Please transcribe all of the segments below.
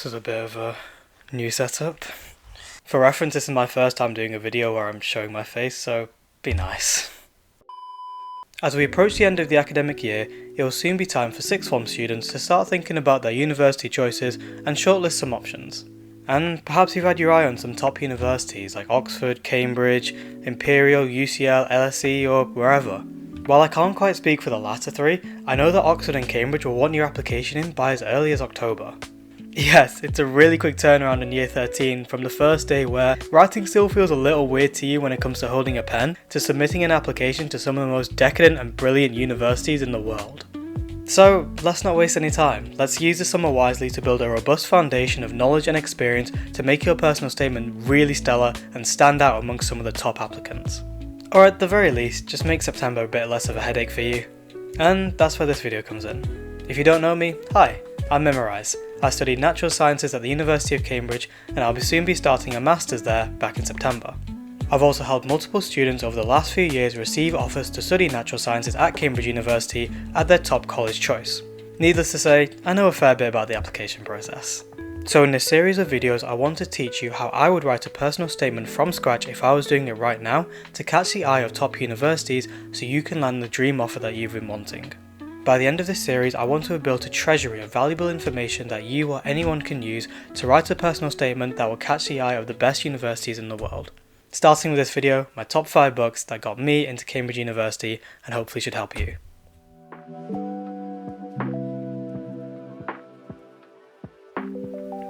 This is a bit of a new setup. For reference, this is my first time doing a video where I'm showing my face, so be nice. As we approach the end of the academic year, it will soon be time for sixth form students to start thinking about their university choices and shortlist some options. And perhaps you've had your eye on some top universities like Oxford, Cambridge, Imperial, UCL, LSE or wherever. While I can't quite speak for the latter three, I know that Oxford and Cambridge will want your application in by as early as October. Yes, it's a really quick turnaround in year 13 from the first day where writing still feels a little weird to you when it comes to holding a pen, to submitting an application to some of the most decadent and brilliant universities in the world. So let's not waste any time. Let's use the summer wisely to build a robust foundation of knowledge and experience to make your personal statement really stellar and stand out amongst some of the top applicants. Or at the very least, just make September a bit less of a headache for you. And that's where this video comes in. If you don't know me, hi, I'm Memorize. I studied natural sciences at the University of Cambridge and I'll soon be starting a master's there back in September. I've also helped multiple students over the last few years receive offers to study natural sciences at Cambridge University at their top college choice. Needless to say, I know a fair bit about the application process. So in this series of videos I want to teach you how I would write a personal statement from scratch if I was doing it right now to catch the eye of top universities so you can land the dream offer that you've been wanting. By the end of this series, I want to have built a treasury of valuable information that you or anyone can use to write a personal statement that will catch the eye of the best universities in the world. Starting with this video, my top 5 books that got me into Cambridge University and hopefully should help you.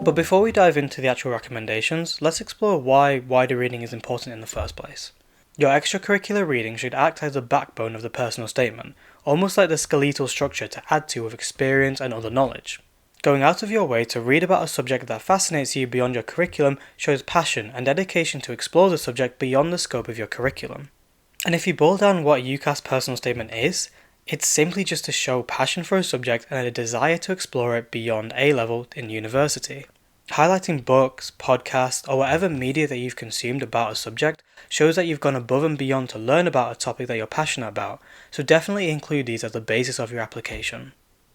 But before we dive into the actual recommendations, let's explore why wider reading is important in the first place. Your extracurricular reading should act as the backbone of the personal statement, almost like the skeletal structure to add to with experience and other knowledge. Going out of your way to read about a subject that fascinates you beyond your curriculum shows passion and dedication to explore the subject beyond the scope of your curriculum. And if you boil down what a UCAS personal statement is, it's simply just to show passion for a subject and a desire to explore it beyond A level in university. Highlighting books, podcasts, or whatever media that you've consumed about a subject shows that you've gone above and beyond to learn about a topic that you're passionate about, so definitely include these as the basis of your application.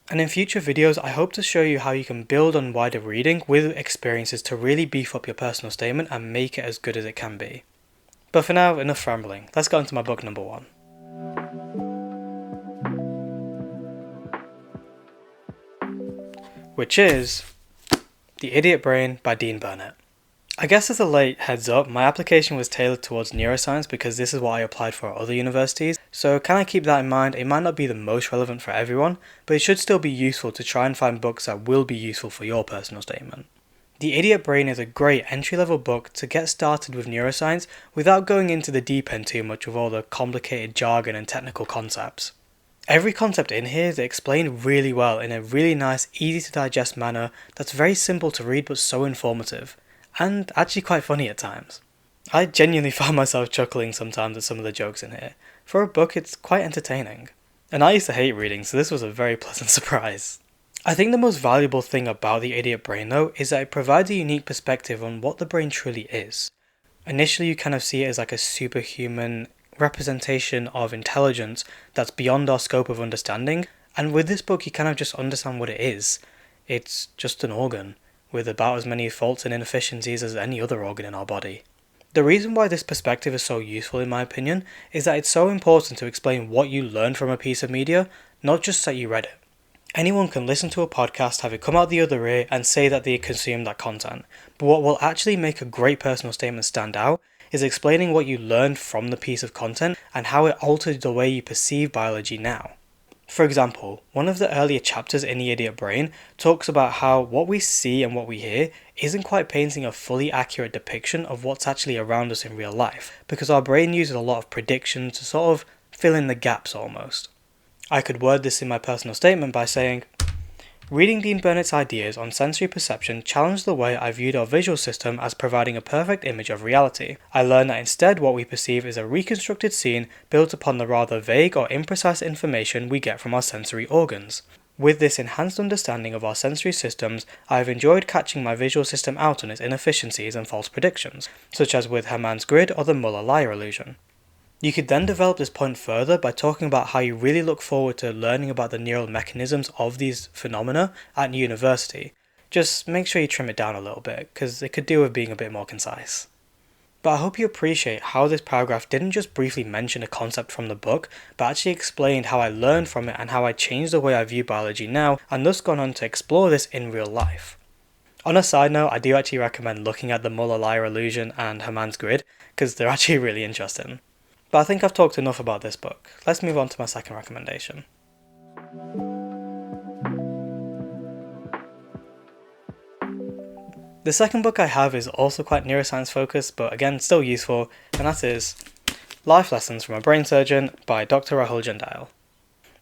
And in future videos, I hope to show you how you can build on wider reading with experiences to really beef up your personal statement and make it as good as it can be. But for now, enough rambling, let's go into my book number 1. Which is The Idiot Brain by Dean Burnett. I guess as a late heads up, my application was tailored towards neuroscience because this is what I applied for at other universities, so can I keep that in mind? It might not be the most relevant for everyone, but it should still be useful to try and find books that will be useful for your personal statement. The Idiot Brain is a great entry-level book to get started with neuroscience without going into the deep end too much with all the complicated jargon and technical concepts. Every concept in here is explained really well in a really nice, easy to digest manner that's very simple to read but so informative. And actually quite funny at times. I genuinely found myself chuckling sometimes at some of the jokes in here. For a book, it's quite entertaining. And I used to hate reading, so this was a very pleasant surprise. I think the most valuable thing about The Idiot Brain though is that it provides a unique perspective on what the brain truly is. Initially you kind of see it as like a superhuman representation of intelligence that's beyond our scope of understanding, and with this book you kind of just understand what it is. It's just an organ, with about as many faults and inefficiencies as any other organ in our body. The reason why this perspective is so useful in my opinion is that it's so important to explain what you learned from a piece of media, not just that you read it. Anyone can listen to a podcast, have it come out the other ear and say that they consumed that content, but what will actually make a great personal statement stand out is explaining what you learned from the piece of content and how it altered the way you perceive biology now. For example, one of the earlier chapters in The Idiot Brain talks about how what we see and what we hear isn't quite painting a fully accurate depiction of what's actually around us in real life, because our brain uses a lot of predictions to sort of fill in the gaps almost. I could word this in my personal statement by saying, reading Dean Burnett's ideas on sensory perception challenged the way I viewed our visual system as providing a perfect image of reality. I learned that instead what we perceive is a reconstructed scene built upon the rather vague or imprecise information we get from our sensory organs. With this enhanced understanding of our sensory systems, I have enjoyed catching my visual system out on its inefficiencies and false predictions, such as with Hermann's grid or the Muller-Lyer illusion. You could then develop this point further by talking about how you really look forward to learning about the neural mechanisms of these phenomena at university. Just make sure you trim it down a little bit, because it could do with being a bit more concise. But I hope you appreciate how this paragraph didn't just briefly mention a concept from the book, but actually explained how I learned from it and how I changed the way I view biology now, and thus gone on to explore this in real life. On a side note, I do actually recommend looking at the Muller-Lyer illusion and Hermann's grid, because they're actually really interesting. But I think I've talked enough about this book. Let's move on to my second recommendation. The second book I have is also quite neuroscience focused, but again still useful, and that is Life Lessons from a Brain Surgeon by Dr. Rahul Jandal.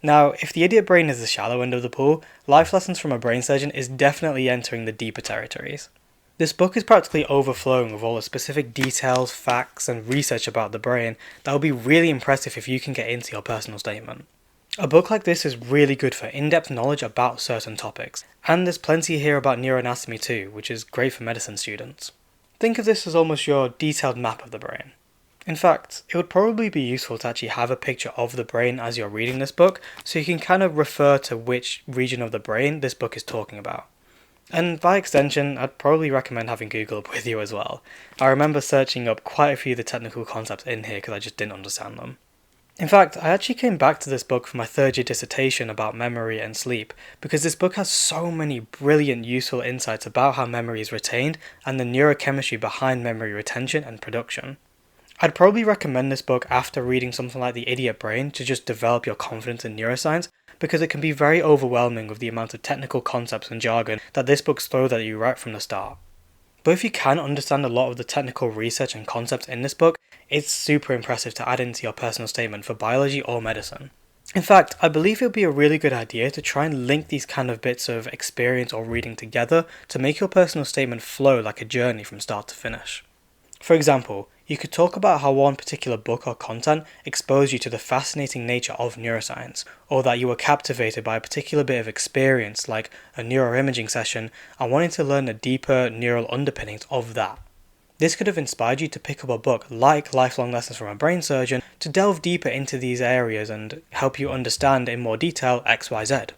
Now, if the idiot brain is the shallow end of the pool, Life Lessons from a Brain Surgeon is definitely entering the deeper territories. This book is practically overflowing with all the specific details, facts, and research about the brain that will be really impressive if you can get into your personal statement. A book like this is really good for in-depth knowledge about certain topics, and there's plenty here about neuroanatomy too, which is great for medicine students. Think of this as almost your detailed map of the brain. In fact, it would probably be useful to actually have a picture of the brain as you're reading this book, so you can kind of refer to which region of the brain this book is talking about. And by extension, I'd probably recommend having Google up with you as well. I remember searching up quite a few of the technical concepts in here because I just didn't understand them. In fact, I actually came back to this book for my third year dissertation about memory and sleep, because this book has so many brilliant useful insights about how memory is retained and the neurochemistry behind memory retention and production. I'd probably recommend this book after reading something like The Idiot Brain to just develop your confidence in neuroscience, because it can be very overwhelming with the amount of technical concepts and jargon that this book throws at you right from the start. But if you can understand a lot of the technical research and concepts in this book, it's super impressive to add into your personal statement for biology or medicine. In fact, I believe it would be a really good idea to try and link these kind of bits of experience or reading together to make your personal statement flow like a journey from start to finish. For example, you could talk about how one particular book or content exposed you to the fascinating nature of neuroscience, or that you were captivated by a particular bit of experience like a neuroimaging session and wanting to learn the deeper neural underpinnings of that. This could have inspired you to pick up a book like Lifelong Lessons from a Brain Surgeon to delve deeper into these areas and help you understand in more detail XYZ.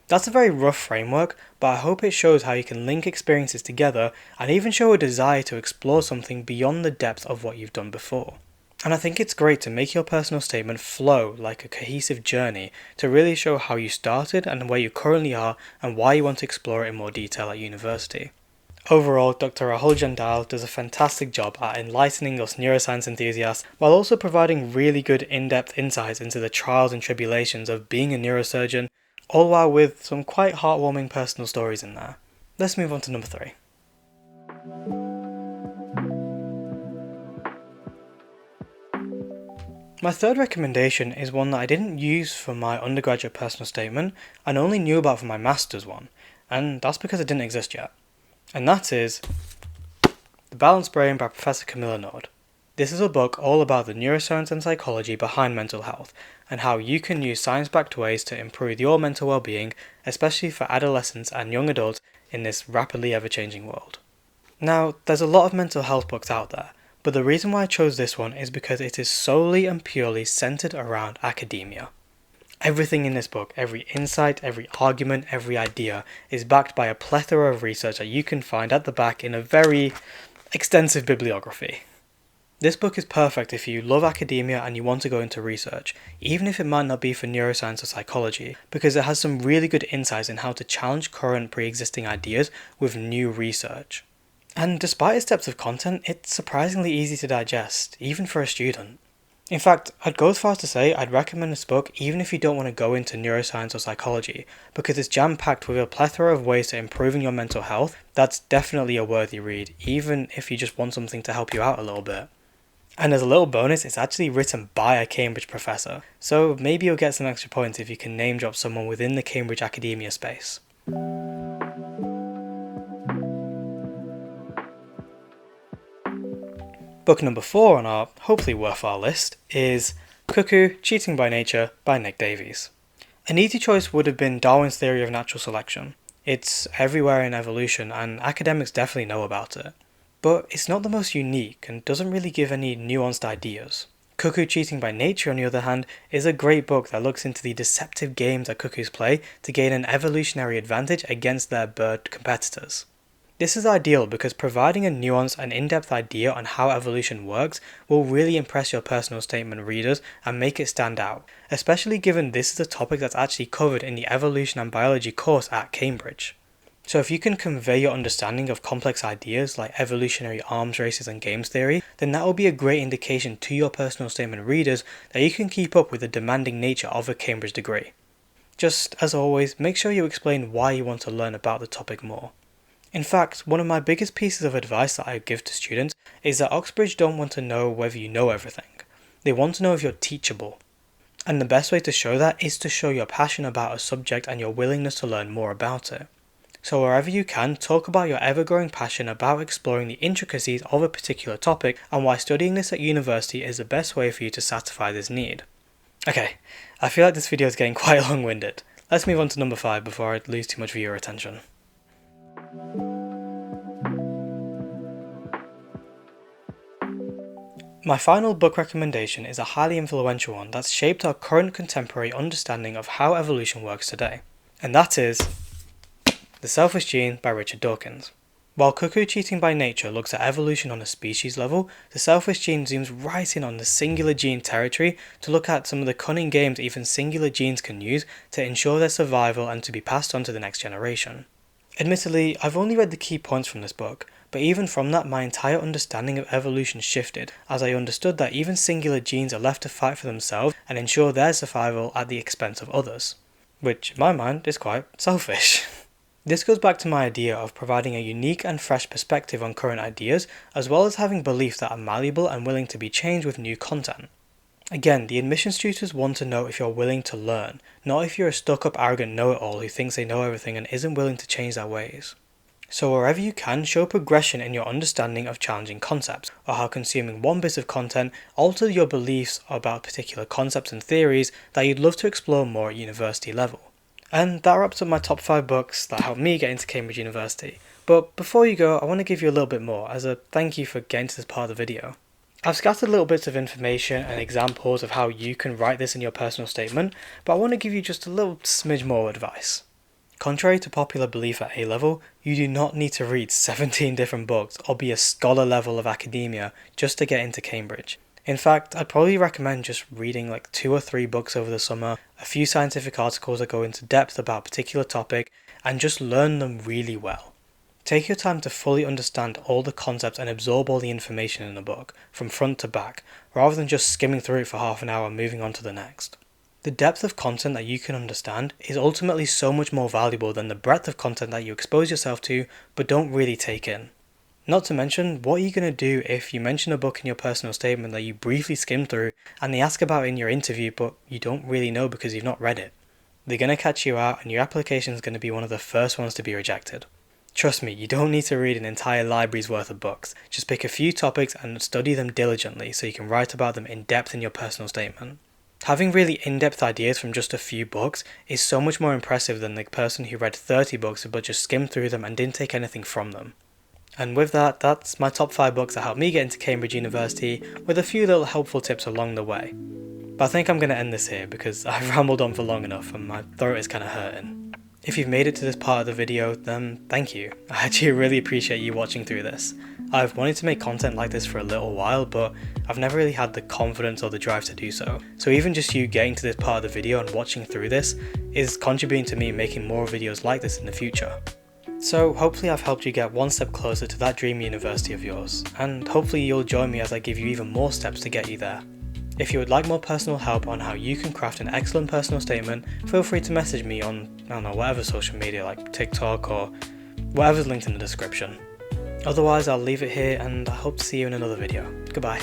That's a very rough framework, but I hope it shows how you can link experiences together and even show a desire to explore something beyond the depth of what you've done before. And I think it's great to make your personal statement flow like a cohesive journey to really show how you started and where you currently are and why you want to explore it in more detail at university. Overall, Dr. Rahul Jandal does a fantastic job at enlightening us neuroscience enthusiasts while also providing really good in-depth insights into the trials and tribulations of being a neurosurgeon, all while with some quite heartwarming personal stories in there. Let's move on to number 3. My third recommendation is one that I didn't use for my undergraduate personal statement and only knew about for my master's one, and that's because it didn't exist yet. And that is The Balanced Brain by Professor Camilla Nord. This is a book all about the neuroscience and psychology behind mental health, and how you can use science-backed ways to improve your mental well-being, especially for adolescents and young adults in this rapidly ever-changing world. Now, there's a lot of mental health books out there, but the reason why I chose this one is because it is solely and purely centered around academia. Everything in this book, every insight, every argument, every idea, is backed by a plethora of research that you can find at the back in a very extensive bibliography. This book is perfect if you love academia and you want to go into research, even if it might not be for neuroscience or psychology, because it has some really good insights in how to challenge current pre-existing ideas with new research. And despite its depth of content, it's surprisingly easy to digest, even for a student. In fact, I'd go as far as to say I'd recommend this book even if you don't want to go into neuroscience or psychology, because it's jam-packed with a plethora of ways to improving your mental health. That's definitely a worthy read, even if you just want something to help you out a little bit. And as a little bonus, it's actually written by a Cambridge professor, so maybe you'll get some extra points if you can name drop someone within the Cambridge academia space. Book number 4 on our hopefully worthwhile list is Cuckoo Cheating by Nature by Nick Davies. An easy choice would have been Darwin's Theory of Natural Selection. It's everywhere in evolution and academics definitely know about it. But it's not the most unique and doesn't really give any nuanced ideas. Cuckoo Cheating by Nature, on the other hand, is a great book that looks into the deceptive games that cuckoos play to gain an evolutionary advantage against their bird competitors. This is ideal because providing a nuanced and in-depth idea on how evolution works will really impress your personal statement readers and make it stand out, especially given this is a topic that's actually covered in the evolution and biology course at Cambridge. So if you can convey your understanding of complex ideas like evolutionary arms races and games theory, then that will be a great indication to your personal statement readers that you can keep up with the demanding nature of a Cambridge degree. Just as always, make sure you explain why you want to learn about the topic more. In fact, one of my biggest pieces of advice that I give to students is that Oxbridge don't want to know whether you know everything. They want to know if you're teachable. And the best way to show that is to show your passion about a subject and your willingness to learn more about it. So wherever you can, talk about your ever-growing passion about exploring the intricacies of a particular topic and why studying this at university is the best way for you to satisfy this need. Okay, I feel like this video is getting quite long-winded. Let's move on to number 5 before I lose too much viewer attention. My final book recommendation is a highly influential one that's shaped our current contemporary understanding of how evolution works today, and that is The Selfish Gene by Richard Dawkins. While Cuckoo Cheating by Nature looks at evolution on a species level, The Selfish Gene zooms right in on the singular gene territory to look at some of the cunning games even singular genes can use to ensure their survival and to be passed on to the next generation. Admittedly, I've only read the key points from this book, but even from that my entire understanding of evolution shifted, as I understood that even singular genes are left to fight for themselves and ensure their survival at the expense of others. Which, in my mind, is quite selfish. This goes back to my idea of providing a unique and fresh perspective on current ideas, as well as having beliefs that are malleable and willing to be changed with new content. Again, the admissions tutors want to know if you're willing to learn, not if you're a stuck-up arrogant know-it-all who thinks they know everything and isn't willing to change their ways. So wherever you can, show progression in your understanding of challenging concepts, or how consuming one bit of content alters your beliefs about particular concepts and theories that you'd love to explore more at university level. And that wraps up my top 5 books that helped me get into Cambridge University. But before you go, I want to give you a little bit more as a thank you for getting to this part of the video. I've scattered little bits of information and examples of how you can write this in your personal statement, but I want to give you just a little smidge more advice. Contrary to popular belief at A-level, you do not need to read 17 different books or be a scholar level of academia just to get into Cambridge. In fact, I'd probably recommend just reading like 2 or 3 books over the summer, a few scientific articles that go into depth about a particular topic, and just learn them really well. Take your time to fully understand all the concepts and absorb all the information in the book, from front to back, rather than just skimming through it for half an hour and moving on to the next. The depth of content that you can understand is ultimately so much more valuable than the breadth of content that you expose yourself to but don't really take in. Not to mention, what are you going to do if you mention a book in your personal statement that you briefly skimmed through and they ask about it in your interview but you don't really know because you've not read it? They're going to catch you out and your application is going to be one of the first ones to be rejected. Trust me, you don't need to read an entire library's worth of books. Just pick a few topics and study them diligently so you can write about them in depth in your personal statement. Having really in-depth ideas from just a few books is so much more impressive than the person who read 30 books but just skimmed through them and didn't take anything from them. And with that, that's my top 5 books that helped me get into Cambridge University, with a few little helpful tips along the way. But I think I'm going to end this here because I've rambled on for long enough and my throat is kind of hurting. If you've made it to this part of the video, then thank you. I actually really appreciate you watching through this. I've wanted to make content like this for a little while, but I've never really had the confidence or the drive to do so. So even just you getting to this part of the video and watching through this is contributing to me making more videos like this in the future. So hopefully I've helped you get one step closer to that dream university of yours, and hopefully you'll join me as I give you even more steps to get you there. If you would like more personal help on how you can craft an excellent personal statement, feel free to message me on, whatever social media like TikTok or whatever's linked in the description. Otherwise, I'll leave it here and I hope to see you in another video. Goodbye.